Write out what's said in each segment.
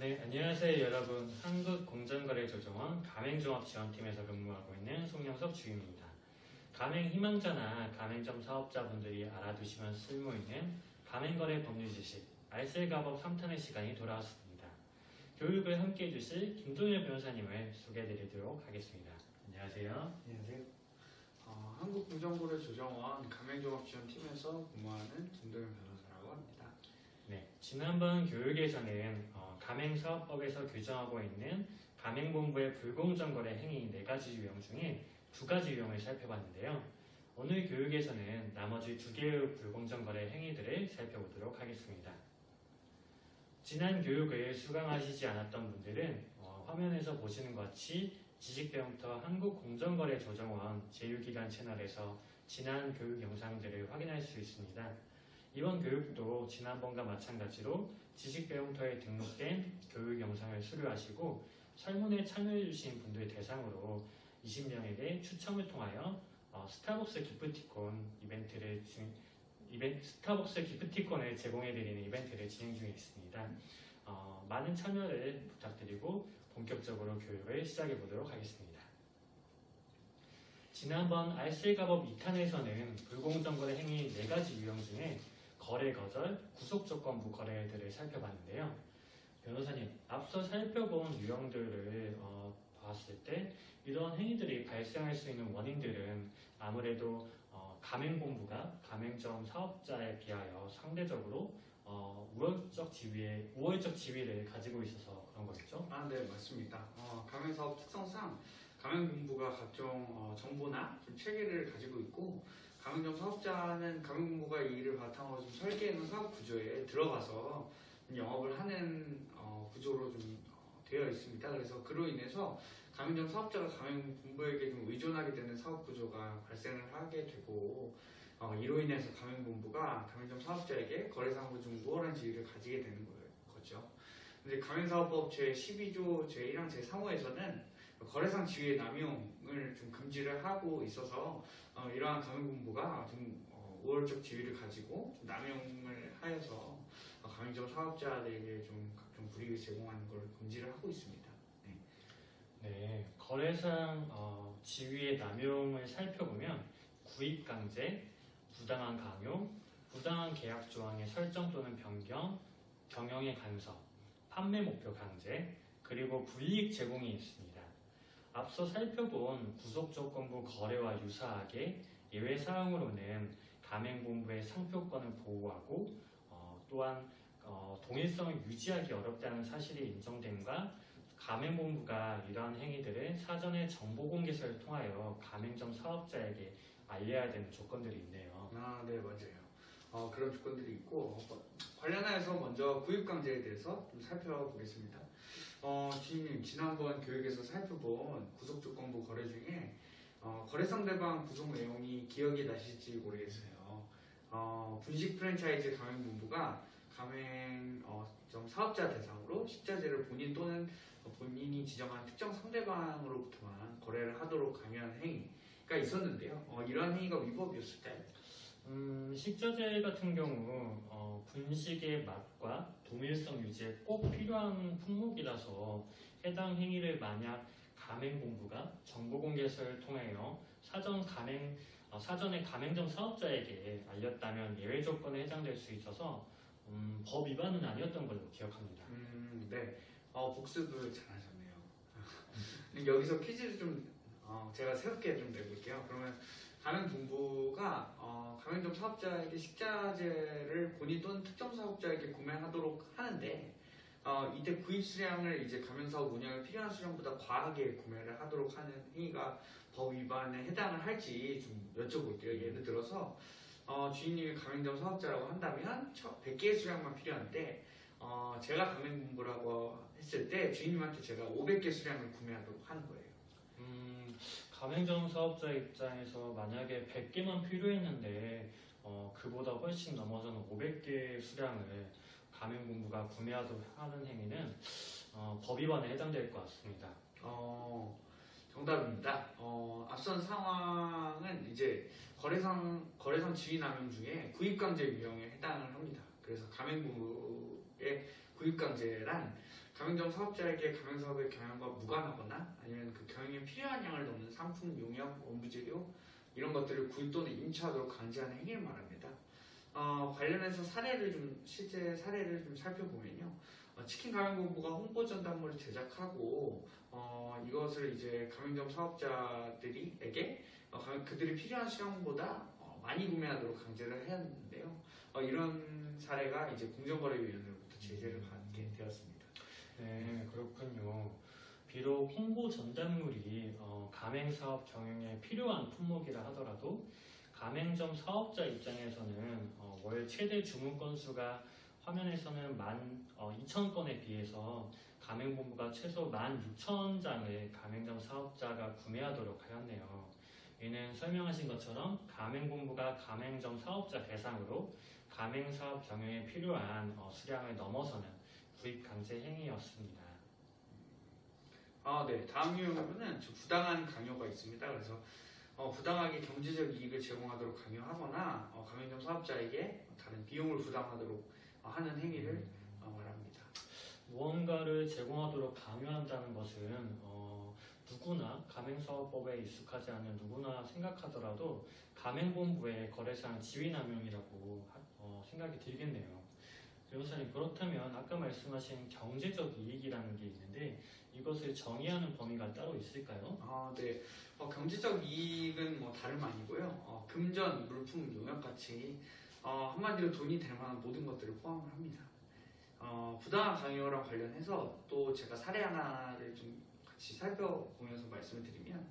네, 안녕하세요 여러분. 한국공정거래조정원 가맹종합지원팀에서 근무하고 있는 송영석 주임입니다. 가맹 희망자나 가맹점 사업자분들이 알아두시면 쓸모있는 가맹거래 법률 지식 알쓸가법 3탄의 시간이 돌아왔습니다. 교육을 함께 해주실 김동일 변호사님을 소개해드리도록 하겠습니다. 안녕하세요. 안녕하세요. 한국공정거래조정원 가맹종합지원팀에서 근무하는 김동현 변호사라고 합니다. 네, 지난번 교육에서는 가맹사업법에서 규정하고 있는 가맹본부의 불공정거래 행위 4가지 유형 중에 2가지 유형을 살펴봤는데요. 오늘 교육에서는 나머지 2개의 불공정거래 행위들을 살펴보도록 하겠습니다. 지난 교육을 수강하시지 않았던 분들은 화면에서 보시는 것 같이 지식배움터 한국공정거래조정원 제6기관 채널에서 지난 교육 영상들을 확인할 수 있습니다. 이번 교육도 지난번과 마찬가지로 지식배움터에 등록된 교육 영상을 수료하시고 설문에 참여해주신 분들 대상으로 20명에게 추첨을 통하여 스타벅스 기프티콘을 제공해드리는 이벤트를 진행 중에 있습니다. 많은 참여를 부탁드리고 본격적으로 교육을 시작해보도록 하겠습니다. 지난번 알쓸가법 2탄에서는 불공정거래 행위 4가지 유형 중에 거래 거절, 구속조건부 거래들을 살펴봤는데요. 변호사님, 앞서 살펴본 유형들을 봤을 때 이런 행위들이 발생할 수 있는 원인들은 아무래도 가맹본부가 가맹점 사업자에 비하여 상대적으로 우월적 지위를 가지고 있어서 그런 거겠죠? 네, 맞습니다. 가맹사업 특성상 가맹본부가 각종 정보나 좀 체계를 가지고 있고 가맹점 사업자는 가맹본부가 이 일을 바탕으로 좀 설계해놓은 사업 구조에 들어가서 영업을 하는 구조로 좀 되어 있습니다. 그래서 그로 인해서 가맹점 사업자가 가맹본부에게 좀 의존하게 되는 사업 구조가 발생을 하게 되고 이로 인해서 가맹본부가 가맹점 사업자에게 거래상으로 좀 우월한 지위를 가지게 되는 거죠. 근데 가맹사업법 제12조 제1항 제3호에서는 거래상 지위의 남용을 좀 금지를 하고 있어서 이러한 가맹본부가 좀 우월적 지위를 가지고 좀 남용을 하여서 가맹점 사업자들에게 좀 각종 불이익을 제공하는 걸 금지를 하고 있습니다. 네, 거래상 지위의 남용을 살펴보면 구입강제, 부당한 강요, 부당한 계약 조항의 설정 또는 변경, 경영의 간섭, 판매 목표 강제, 그리고 불이익 제공이 있습니다. 앞서 살펴본 구속조건부 거래와 유사하게 예외사항으로는 가맹본부의 상표권을 보호하고 또한 동일성을 유지하기 어렵다는 사실이 인정됨과 가맹본부가 이러한 행위들을 사전에 정보공개서를 통하여 가맹점 사업자에게 알려야 되는 조건들이 있네요. 네, 맞아요. 그런 조건들이 있고 관련하여서 먼저 구입강제에 대해서 좀 살펴보겠습니다. 주인님, 지난번 교육에서 살펴본 구속조건부 거래 중에 거래 상대방 구속 내용이 기억이 나실지 모르겠어요. 분식 프랜차이즈 가맹본부가 가맹점 사업자 대상으로 식자재를 본인 또는 본인이 지정한 특정 상대방으로부터만 거래를 하도록 강요한 행위가 있었는데요. 이러한 행위가 위법이었을 때 식자재 같은 경우 분식의 맛과 동일성 유지에 꼭 필요한 품목이라서 해당 행위를 만약 가맹본부가 정보공개서를 통하여 사전에 가맹점 사업자에게 알렸다면 예외 조건에 해당될 수 있어서 법 위반은 아니었던 걸로 기억합니다. 네. 복습을 잘하셨네요. 여기서 퀴즈를 좀 제가 새롭게 좀 내볼게요. 그러면 가맹본부가 가맹점 사업자에게 식자재를 본인 또는 특정 사업자에게 구매하도록 하는데 이때 구입 수량을 이제 가맹사업 운영에 필요한 수량보다 과하게 구매를 하도록 하는 행위가 법 위반에 해당을 할지 좀 여쭤볼게요. 예를 들어서 주인님이 가맹점 사업자라고 한다면 100개의 수량만 필요한데 제가 가맹본부라고 했을 때 주인님한테 제가 500개 수량을 구매하도록 하는 거예요. 가맹점 사업자 입장에서 만약에 100개만 필요했는데 그보다 훨씬 넘어서는 500개 수량을 가맹본부가 구매하도록 하는 행위는 법 위반에 해당될 것 같습니다. 정답입니다. 앞선 상황은 이제 거래상 지위 남용 중에 구입강제 유형에 해당을 합니다. 그래서 가맹본부의 구입강제란 가맹점 사업자에게 가맹사업의 경영과 무관하거나 아니면 그 경영에 필요한 양을 넘는 상품, 용역, 원부재료 이런 것들을 구입 또는 임차하도록 강제하는 행위를 말합니다. 관련해서 실제 사례를 좀 살펴보면요. 치킨 가맹본부가 홍보 전단물을 제작하고 이것을 이제 가맹점 사업자들에게 그들이 필요한 시간보다 많이 구매하도록 강제를 했는데요. 이런 사례가 이제 공정거래위원회로부터 제재를 받게 되었습니다. 네, 그렇군요. 비록 홍보 전단물이 가맹사업 경영에 필요한 품목이라 하더라도 가맹점 사업자 입장에서는 월 최대 주문 건수가 화면에서는 12,000건에 비해서 가맹본부가 최소 16,000장을 가맹점 사업자가 구매하도록 하였네요. 이는 설명하신 것처럼 가맹본부가 가맹점 사업자 대상으로 가맹사업 경영에 필요한 수량을 넘어서는 구입 강제 행위였습니다. 네. 다음 유형은 부당한 강요가 있습니다. 그래서 부당하게 경제적 이익을 제공하도록 강요하거나 가맹점 사업자에게 다른 비용을 부담하도록 하는 행위를 말합니다. 무언가를 제공하도록 강요한다는 것은 누구나 가맹사업법에 익숙하지 않은 누구나 생각하더라도 가맹본부의 거래사항 지위남용이라고 생각이 들겠네요. 변호사님, 그렇다면 아까 말씀하신 경제적 이익이라는 게 있는데 이것을 정의하는 범위가 따로 있을까요? 네. 경제적 이익은 다름 아니고요. 금전, 물품, 용역 가치 한마디로 돈이 될 만한 모든 것들을 포함을 합니다. 부당한 강요랑 관련해서 또 제가 사례 하나를 좀 같이 살펴보면서 말씀을 드리면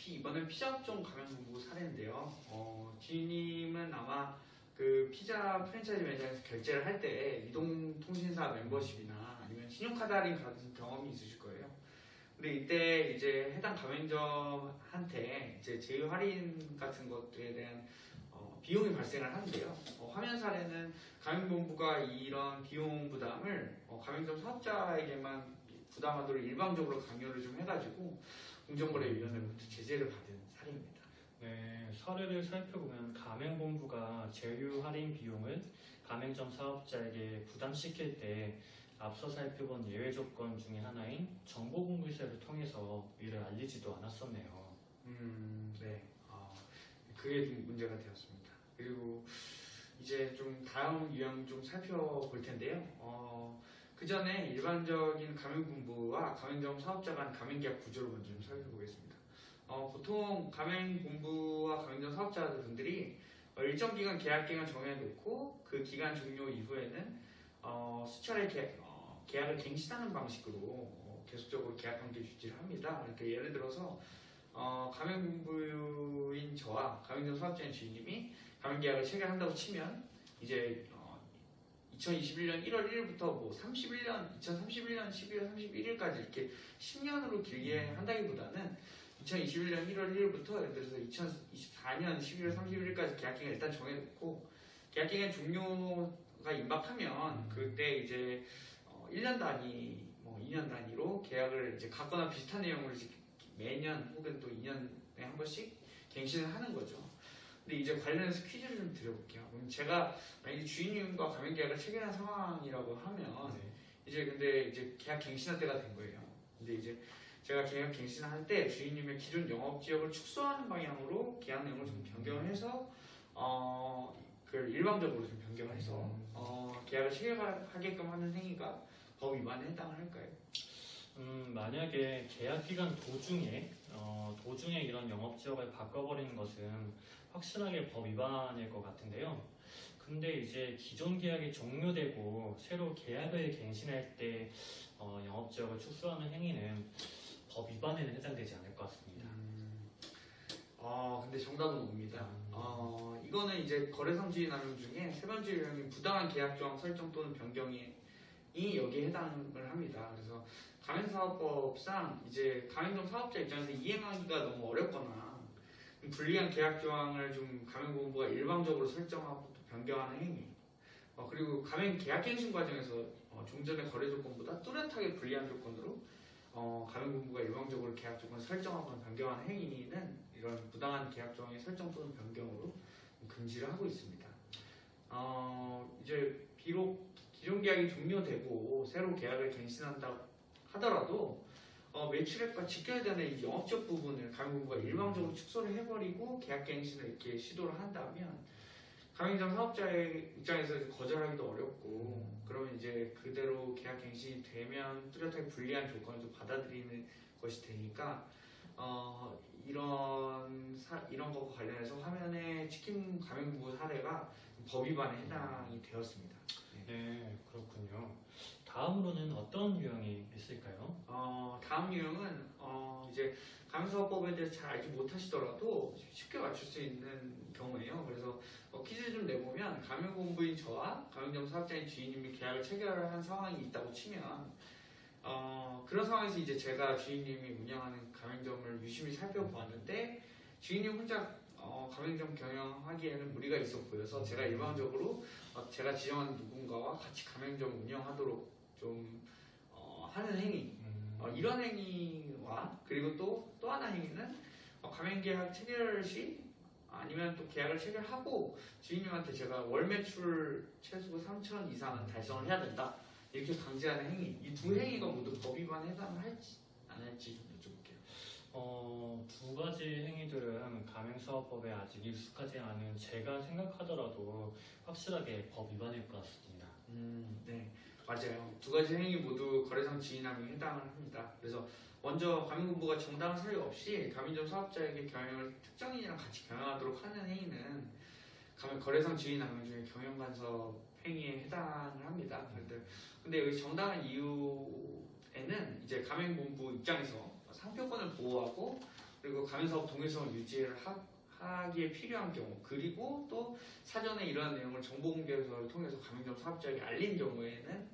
이번엔 피자업종 가맹본부 사례인데요. 지인님은 아마 그 피자 프랜차이즈 매장에서 결제를 할 때 이동통신사 멤버십이나 아니면 신용카드 할인 같은 경험이 있으실 거예요. 근데 이때 이제 해당 가맹점한테 이제 제휴 할인 같은 것들에 대한 비용이 발생을 하는데요. 화면 사례는 가맹본부가 이런 비용 부담을 가맹점 사업자에게만 부담하도록 일방적으로 강요를 좀 해가지고 공정거래위원회로부터 제재를 받은 사례입니다. 네, 사례를 살펴보면 가맹본부가 제휴 할인 비용을 가맹점 사업자에게 부담시킬 때 앞서 살펴본 예외 조건 중에 하나인 정보공개서를 통해서 이를 알리지도 않았었네요. 네. 그게 좀 문제가 되었습니다. 그리고 이제 좀 다음 유형 좀 살펴볼 텐데요. 그 전에 일반적인 가맹본부와 가맹점 사업자 간 가맹계약 구조를 먼저 좀 살펴보겠습니다. 보통 가맹본부와 가맹점 사업자분들이 일정 기간 계약 기간 정해놓고 그 기간 종료 이후에는 수차례 계약을 갱신하는 방식으로 계속적으로 계약 관계 유지를 합니다. 그러니까 예를 들어서 가맹본부인 저와 가맹점 사업자인 주인님이 가맹계약을 체결한다고 치면 이제 2021년 1월 1일부터 2031년 12월 31일까지 이렇게 10년으로 길게 한다기보다는 2021년 1월 1일부터 예를 들어서 2024년 12월 31일까지 계약기간 일단 정해놓고 계약기간 종료가 임박하면 그때 이제 1년 단위, 2년 단위로 계약을 이제 같거나 비슷한 내용으로 매년 혹은 또 2년에 한 번씩 갱신을 하는 거죠. 근데 이제 관련해서 퀴즈를 좀 드려볼게요. 그럼 제가 만약에 주인님과 가맹계약을 체결한 상황이라고 하면 근데 이제 계약 갱신할 때가 된 거예요. 근데 이제 제가 계약 갱신을 할 때 주인님의 기존 영업 지역을 축소하는 방향으로 계약 내용을 좀 변경을 해서 그걸 일방적으로 좀 변경을 해서 계약을 체결하게끔 하는 행위가 법 위반에 해당을 할까요? 만약에 계약 기간 도중에 이런 영업 지역을 바꿔버리는 것은 확실하게 법 위반일 것 같은데요. 근데 이제 기존 계약이 종료되고 새로 계약을 갱신할 때 영업 지역을 축소하는 행위는 법 위반에는 해당되지 않을 것 같습니다. 근데 정답은 옵니다. 이거는 이제 거래상 지위 남용 중에 세 번째 유형인 부당한 계약 조항 설정 또는 변경이 여기에 해당을 합니다. 그래서 가맹사업법상 이제 가맹점 사업자 입장에서 이행하기가 너무 어렵거나 불리한 계약 조항을 좀 가맹본부가 일방적으로 설정하고 또 변경하는 행위. 그리고 가맹 계약갱신 과정에서 종전의 거래 조건보다 뚜렷하게 불리한 조건으로 가맹본부가 일방적으로 계약 조건을 설정하거나 변경하는 행위는 이런 부당한 계약 조항의 설정 또는 변경으로 금지를 하고 있습니다. 이제 비록 기존 계약이 종료되고 새로 계약을 갱신한다 하더라도 매출액과 지켜야 되는 이 영업적 부분을 가맹본부가 일방적으로 축소를 해버리고 계약 갱신을 이렇게 시도를 한다면 가맹점 사업자의 입장에서 이제 거절하기도 어렵고 그러면 이제 그대로 계약 갱신이 되면 뚜렷하게 불리한 조건을 좀 받아들이는 것이 되니까 이런 것과 관련해서 화면에 치킨 가맹본부 사례가 법 위반에 해당이 되었습니다. 네, 그렇군요. 다음으로는 어떤 유형이 있을까요? 다음 유형은 이제 가맹사업법에 대해서 잘 알지 못하시더라도 쉽게 맞출 수 있는 경우예요. 그래서 퀴즈 좀 내보면 가맹본부인 저와 가맹점 사업자인 주인님이 계약을 체결한 상황이 있다고 치면 그런 상황에서 이제 제가 주인님이 운영하는 가맹점을 유심히 살펴보았는데 주인님 혼자 가맹점 경영하기에는 무리가 있어 보여서 제가 일방적으로 제가 지정한 누군가와 같이 가맹점 운영하도록 좀 하는 행위 이런 행위와 그리고 또 하나 행위는 가맹계약 체결 시 아니면 또 계약을 체결하고 주인님한테 제가 월 매출 최소 3천 이상은 달성을 해야 된다 이렇게 강제하는 행위 이 두 행위가 모두 법 위반에 해당을 할지 안 할지 좀 여쭤볼게요. 두 가지 행위들은 가맹사업법에 아직 익숙하지 않은 제가 생각하더라도 확실하게 법 위반일 것 같습니다. 네, 맞아요. 두 가지 행위 모두 거래상 지위남용에 해당을 합니다. 그래서 먼저 가맹본부가 정당한 사유 없이 가맹점 사업자에게 경영을 특정인이랑 같이 경영하도록 하는 행위는 거래상 지위남용 중에 경영간섭 행위에 해당을 합니다. 근데 여기 정당한 이유에는 이제 가맹본부 입장에서 상표권을 보호하고 그리고 가맹사업 동일성을 유지를 하기에 필요한 경우 그리고 또 사전에 이러한 내용을 정보공개서를 통해서 가맹점 사업자에게 알린 경우에는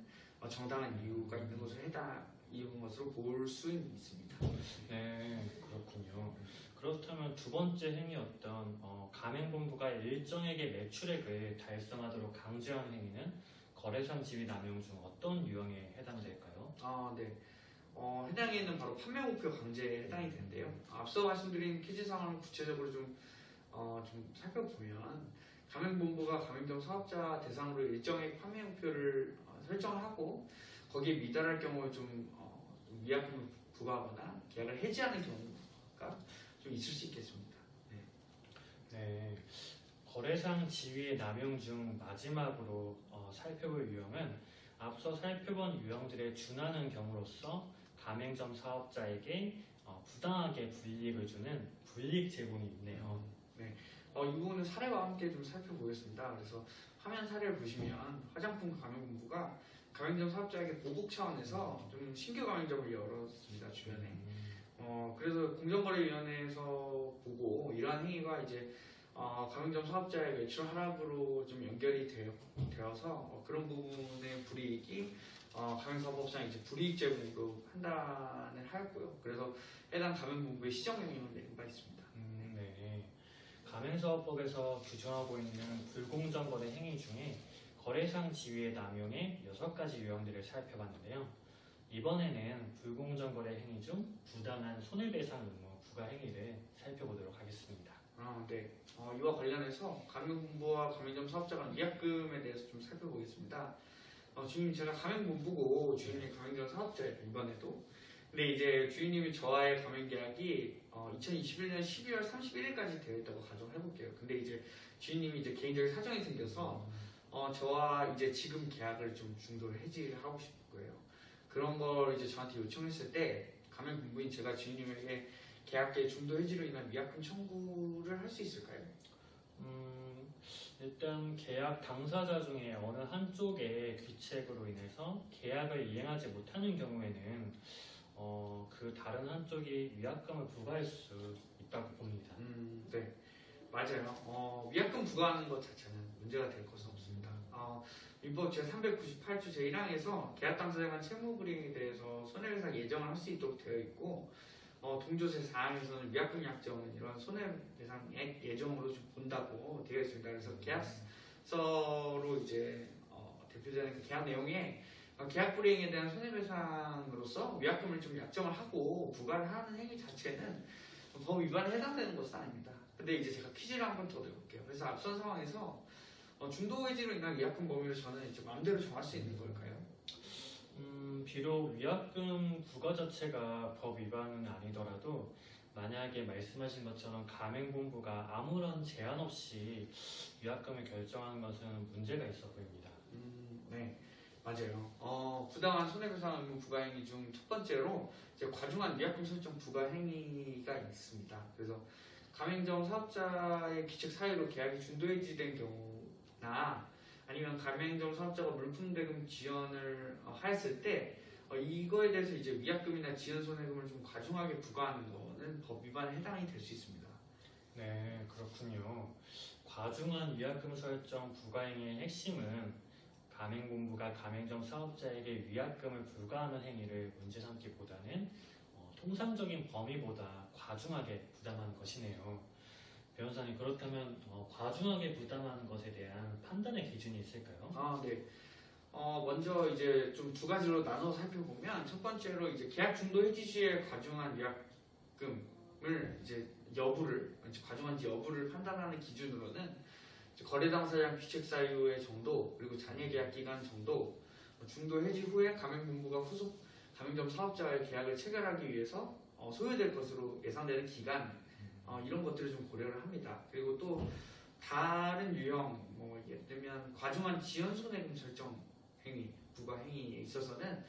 정당한 이유가 있는 것으로 볼 수 있습니다. 네, 그렇군요. 그렇다면 두 번째 행위였던 가맹본부가 일정에게 매출액을 달성하도록 강제한 행위는 거래상 지위 남용 중 어떤 유형에 해당될까요? 네. 해당 행위는 바로 판매 목표 강제에 해당이 되는데요. 앞서 말씀드린 퀴즈 상황을 구체적으로 좀 살펴보면 가맹본부가 가맹점 사업자 대상으로 일정의 판매 목표를 설정하고 거기에 미달할 경우에 좀 위약금을 부과하거나 계약을 해지하는 경우가 좀 있을 수 있겠습니다. 네, 거래상 지위의 남용 중 마지막으로 살펴볼 유형은 앞서 살펴본 유형들에 준하는 경우로서 가맹점 사업자에게 부당하게 불이익을 주는 불이익 제공이 있네요. 이 부분은 사례와 함께 좀 살펴보겠습니다. 그래서 화면 사례를 보시면 화장품 가맹본부가 가맹점 사업자에게 보복 차원에서 좀 신규 가맹점을 열었습니다. 주변에. 그래서 공정거래위원회에서 보고 이러한 행위가 이제 가맹점 사업자의 매출 하락으로 좀 연결이 되어서 그런 부분의 불이익이 가맹사업법상 이제 불이익 제공으로 판단을 하였고요. 그래서 해당 가맹본부에 시정명령을 내린 바 있습니다. 네. 가맹사업법에서 규정하고 있는 불공정 거래 행위 중에 거래상 지위의 남용의 6가지 유형들을 살펴봤는데요. 이번에는 불공정 거래 행위 중 부당한 손해배상 의무 부과 행위를 살펴보도록 하겠습니다. 네. 이와 관련해서 가맹본부와 가맹점 사업자 간 위약금에 대해서 좀 살펴보겠습니다. 주인님 제가 가맹본부고 주인님이 가맹점 사업자예요. 이번에도. 근데 이제 주인님이 저와의 가맹계약이 2021년 12월 31일까지 되어 있다고 가정을 해볼게요. 근데 이제 주인님이 이제 개인적인 사정이 생겨서 저와 이제 지금 계약을 좀 중도를 해지를 하고 싶을 거예요. 그런 걸 이제 저한테 요청했을 때 가맹본부인 제가 주인님에게 계약계 중도 해지로 인한 위약금 청구를 할 수 있을까요? 일단 계약 당사자 중에 어느 한쪽의 귀책으로 인해서 계약을 이행하지 못하는 경우에는 그 다른 한쪽이 위약금을 부과할 수 있다고 봅니다. 네, 맞아요. 위약금 부과하는 것 자체는 문제가 될 것은 없습니다. 민법 제398조 제1항에서 계약 당사자 간 채무 불이익에 대해서 손해배상 예정을 할 수 있도록 되어 있고 동조 제4항에서는 위약금 약정은 이런 손해배상액 예정으로 좀 본다고 되어 있습니다. 그래서 계약서로 이제 대표되는 그 계약 내용에 계약 불이익에 대한 손해배상으로서 위약금을 좀 약정을 하고 부과를 하는 행위 자체는 법 위반에 해당되는 것은 아닙니다. 근데 이제 제가 퀴즈를 한 번 더 내볼게요. 그래서 앞선 상황에서 중도해지로 인한 위약금 범위를 저는 이제 마음대로 정할 수 있는 걸까요? 비록 위약금 부과 자체가 법 위반은 아니더라도 만약에 말씀하신 것처럼 가맹본부가 아무런 제한 없이 위약금을 결정하는 것은 문제가 있어 보입니다. 네, 맞아요. 부당한 손해배상 의무 부과행위 중 첫 번째로 이제 과중한 위약금 설정 부과행위가 있습니다. 그래서 가맹점 사업자의 기책 사유로 계약이 중도해지된 경우나 아니면 가맹점 사업자가 물품 대금 지연을 하였을 때 이거에 대해서 이제 위약금이나 지연 손해금을 좀 과중하게 부과하는 거는 법 위반에 해당이 될 수 있습니다. 네, 그렇군요. 과중한 위약금 설정 부과행위의 핵심은 가맹본부가 가맹점 사업자에게 위약금을 부과하는 행위를 문제 삼기보다는 통상적인 범위보다 과중하게 부담하는 것이네요. 변호사님, 그렇다면 과중하게 부담하는 것에 대한 판단의 기준이 있을까요? 네. 먼저 이제 좀 두 가지로 나눠 살펴보면 첫 번째로 이제 계약 중도 해지 시에 과중한 위약금을 이제 과중한지 여부를 판단하는 기준으로는 이제 거래 당사자의 귀책 사유의 정도 그리고 잔여 계약 기간 정도 중도 해지 후에 가맹본부가 후속 가맹점 사업자와의 계약을 체결하기 위해서 소요될 것으로 예상되는 기간 이런 것들을 좀 고려를 합니다. 그리고 또 다른 유형 예를 들면 과중한 지연 손해금 설정 행위, 부과 행위에 있어서는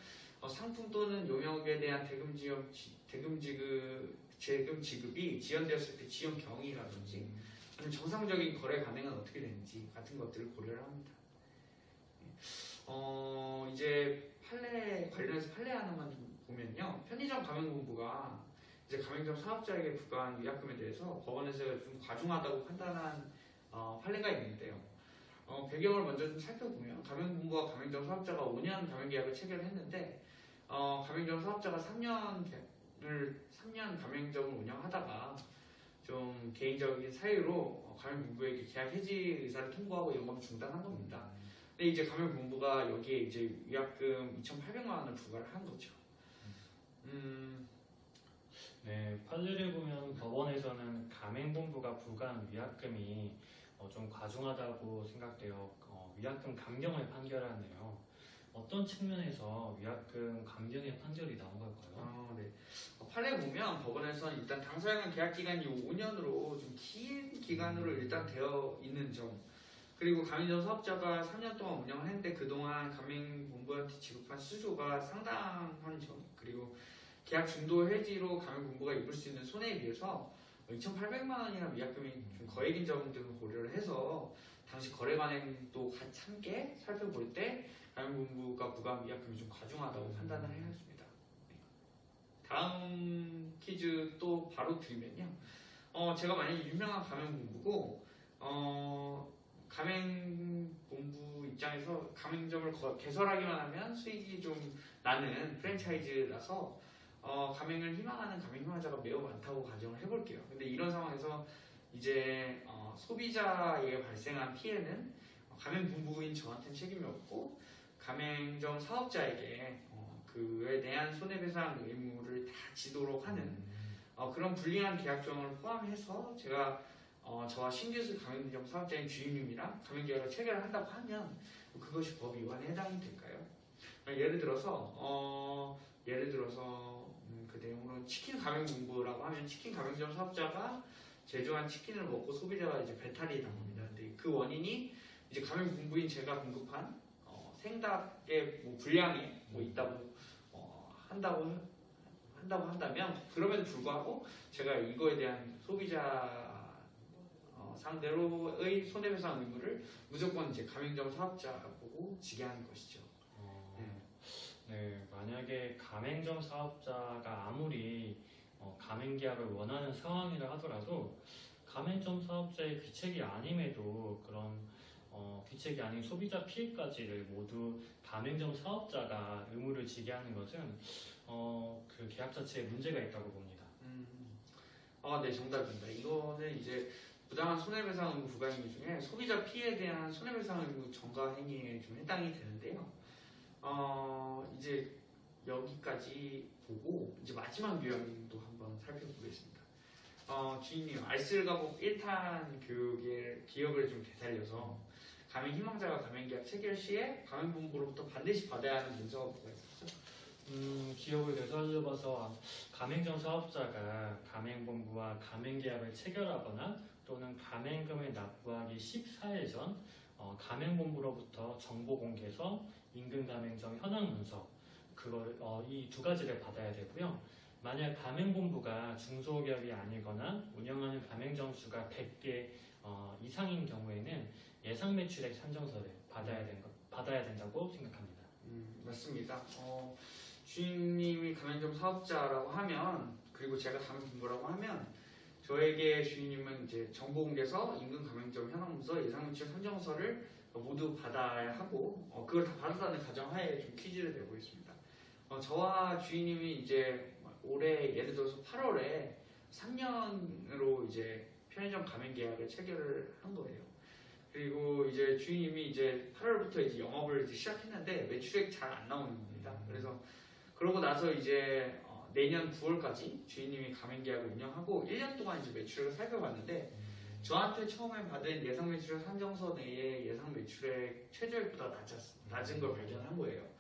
상품 또는 용역에 대한 대금 지급이 지연되었을 때 지연 경위라든지 아니면 정상적인 거래 가능은 어떻게 되는지 같은 것들을 고려를 합니다. 이제 관련해서 판례 하나만 좀 보면요. 편의점 가맹본부가 이제 가맹점 사업자에게 부과한 위약금에 대해서 법원에서 좀 과중하다고 판단한 판례가 있는데요. 배경을 먼저 좀 살펴보면 가맹본부와 가맹점 사업자가 5년 가맹계약을 체결했는데 가맹점 사업자가 3년 가맹점을 운영하다가 좀 개인적인 사유로 가맹본부에게 계약 해지 의사를 통보하고 영업 중단한 겁니다. 근데 이제 가맹본부가 여기에 이제 위약금 2,800만 원을 부과를 한 거죠. 네, 판례를 보면 법원에서는 가맹본부가 부과한 위약금이 좀 과중하다고 생각되어 위약금 감경을 판결하네요. 어떤 측면에서 위약금 감경의 판결이 나온 걸까요? 네. 판례 보면 법원에서는 일단 당사자 간 계약 기간이 5년으로 좀 긴 기간으로 일단 되어 있는 점, 그리고 가맹점 사업자가 3년 동안 운영을 했는데 그동안 가맹본부한테 지급한 수수가 상당한 점, 그리고 계약 중도 해지로 가맹본부가 입을 수 있는 손해에 비해서 2,800만 원이라는 위약금이 좀 거액인 점 등을 고려를 해서 당시 거래 관행도 같이 함께 살펴볼 때 가맹본부가 부과한 위약금이 좀 과중하다고 판단을 해야 했습니다. 다음 퀴즈 또 바로 드리면요. 제가 만약에 유명한 가맹본부고 가맹본부 입장에서 가맹점을 개설하기만 하면 수익이 좀 나는 프랜차이즈라서 가맹을 희망하는 가맹 희망자가 매우 많다고 가정을 해볼게요. 근데 이런 상황에서 이제 소비자에게 발생한 피해는 가맹본부인 저한테는 책임이 없고 가맹점 사업자에게 그에 대한 손해배상 의무를 다 지도록 하는 그런 불리한 계약 조항을 포함해서 제가 저와 신규수 가맹점 사업자인 주임님이랑 가맹계약을 체결한다고 하면 그것이 법 위반에 해당이 될까요? 예를 들어서 그 내용으로 치킨 가맹본부라고 하면 치킨 가맹점 사업자가 제조한 치킨을 먹고 소비자가 이제 배탈이 난 겁니다. 근데 그 원인이 이제 가맹본부인 제가 공급한 생닭의 불량이 있다고 한다면 그럼에도 불구하고 제가 이거에 대한 소비자 상대로의 손해배상 의무를 무조건 이제 가맹점 사업자 보고 지게 하는 것이죠. 네, 만약에 가맹점 사업자가 아무리 가맹계약을 원하는 상황이라 하더라도 가맹점 사업자의 귀책이 아님에도 그런 귀책이 아닌 소비자 피해까지를 모두 가맹점 사업자가 의무를 지게 하는 것은 그 계약 자체에 문제가 있다고 봅니다. 네, 정답입니다. 이거는 이제 부당한 손해배상 의무 부과 행위 중에 소비자 피해에 대한 손해배상 의무 전가 행위에 좀 해당이 되는데요. 이제 여기까지 보고 이제 마지막 유형도 한번 살펴보겠습니다. 주인님, 알쓸가곡 1탄 교육의 기억을 좀 되살려서 가맹 희망자가 가맹계약 체결 시에 가맹본부로부터 반드시 받아야 하는 문서가 뭐가 있었죠? 기억을 되살려봐서 가맹점 사업자가 가맹본부와 가맹계약을 체결하거나 또는 가맹금을 납부하기 14일 전 가맹본부로부터 정보공개서, 임금가맹점 현황문서 이 두 가지를 받아야 되고요. 만약 가맹본부가 중소기업이 아니거나 운영하는 가맹점 수가 100개 이상인 경우에는 예상매출액 산정서를 받아야 된다고 생각합니다. 맞습니다. 주인님이 가맹점 사업자라고 하면, 그리고 제가 가맹본부라고 하면, 저에게 주인님은 이제 정보공개서, 임금 가맹점 현황문서, 예상매출 산정서를 모두 받아야 하고, 그걸 다 받았다는 가정하에 좀 퀴즈를 내고 있습니다. 저와 주인님이 이제 올해 예를 들어서 8월에 3년으로 이제 편의점 가맹 계약을 체결을 한 거예요. 그리고 이제 주인님이 이제 8월부터 이제 영업을 이제 시작했는데 매출액 잘 안 나오는 겁니다. 그래서 그러고 나서 이제 내년 9월까지 주인님이 가맹 계약을 운영하고 1년 동안 이제 매출을 살펴봤는데 저한테 처음에 받은 예상 매출액 산정서 내에 예상 매출액 최저액보다 낮은 걸 발견한 거예요.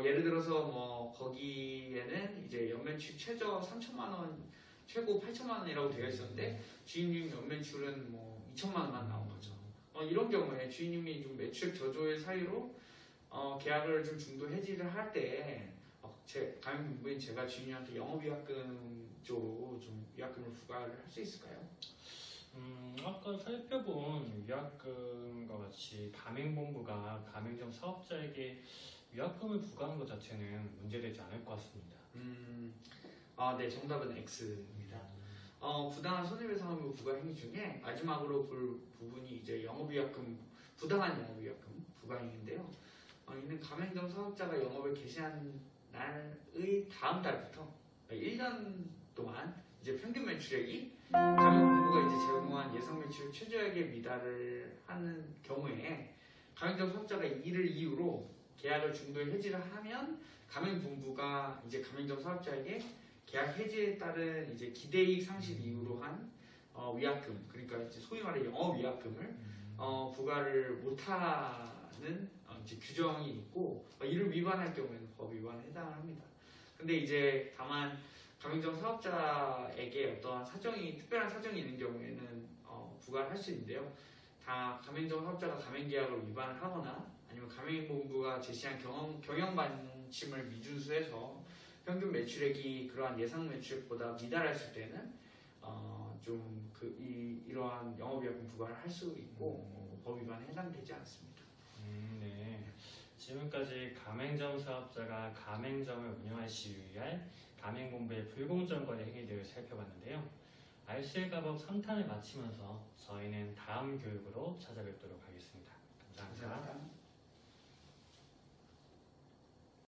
예를 들어서 뭐 거기에는 이제 연매출 최저 3천만 원, 최고 8천만 원이라고 되어 있었는데 주인님 연매출은 뭐 2천만 원만 나온 거죠. 이런 경우에 주인님이 좀 매출액 저조의 사유로 계약을 좀 중도 해지를 할 때 제 가맹본부인 제가 주인님한테 영업위약금 쪽으로 좀 위약금을 부과를 할 수 있을까요? 아까 살펴본 위약금과 같이 가맹본부가 가맹점 사업자에게 위약금을 부과하는 것 자체는 문제되지 않을 것 같습니다. 네, 정답은 X입니다. 부당한 손해배상의무 부과 행위 중에 마지막으로 볼 부분이 이제 영업위약금, 부당한 영업위약금 부과 행위인데요. 이는 가맹점 사업자가 영업을 개시한 날의 다음 달부터 1년 동안 이제 평균 매출액이 가맹본부가 이제 제공한 예상 매출 최저액에 미달을 하는 경우에 가맹점 사업자가 이를 이유로 계약을 중도에 해지를 하면 가맹본부가 이제 가맹점 사업자에게 계약 해지에 따른 이제 기대이익 상실 이유로 한 위약금, 그러니까 이제 소위 말해 영업 위약금을 부과를 못하는 이제 규정이 있고 이를 위반할 경우에는 법 위반에 해당을 합니다. 근데 이제 다만 가맹점 사업자에게 어떠한 특별한 사정이 있는 경우에는 부과를 할 수 있는데요. 다 가맹점 사업자가 가맹계약을 위반을 하거나 아니면 가맹본부가 제시한 경영 반침을 미준수해서 평균 매출액이 그러한 예상 매출액보다 미달했을 때는 이러한 영업위약금 부과를 할 수 있고 법 위반에 해당되지 않습니다. 네. 지금까지 가맹점 사업자가 가맹점을 운영할 시 유의할 가맹본부의 불공정거래 행위들을 살펴봤는데요. 알쓸가법 3탄을 마치면서 저희는 다음 교육으로 찾아뵙도록 하겠습니다.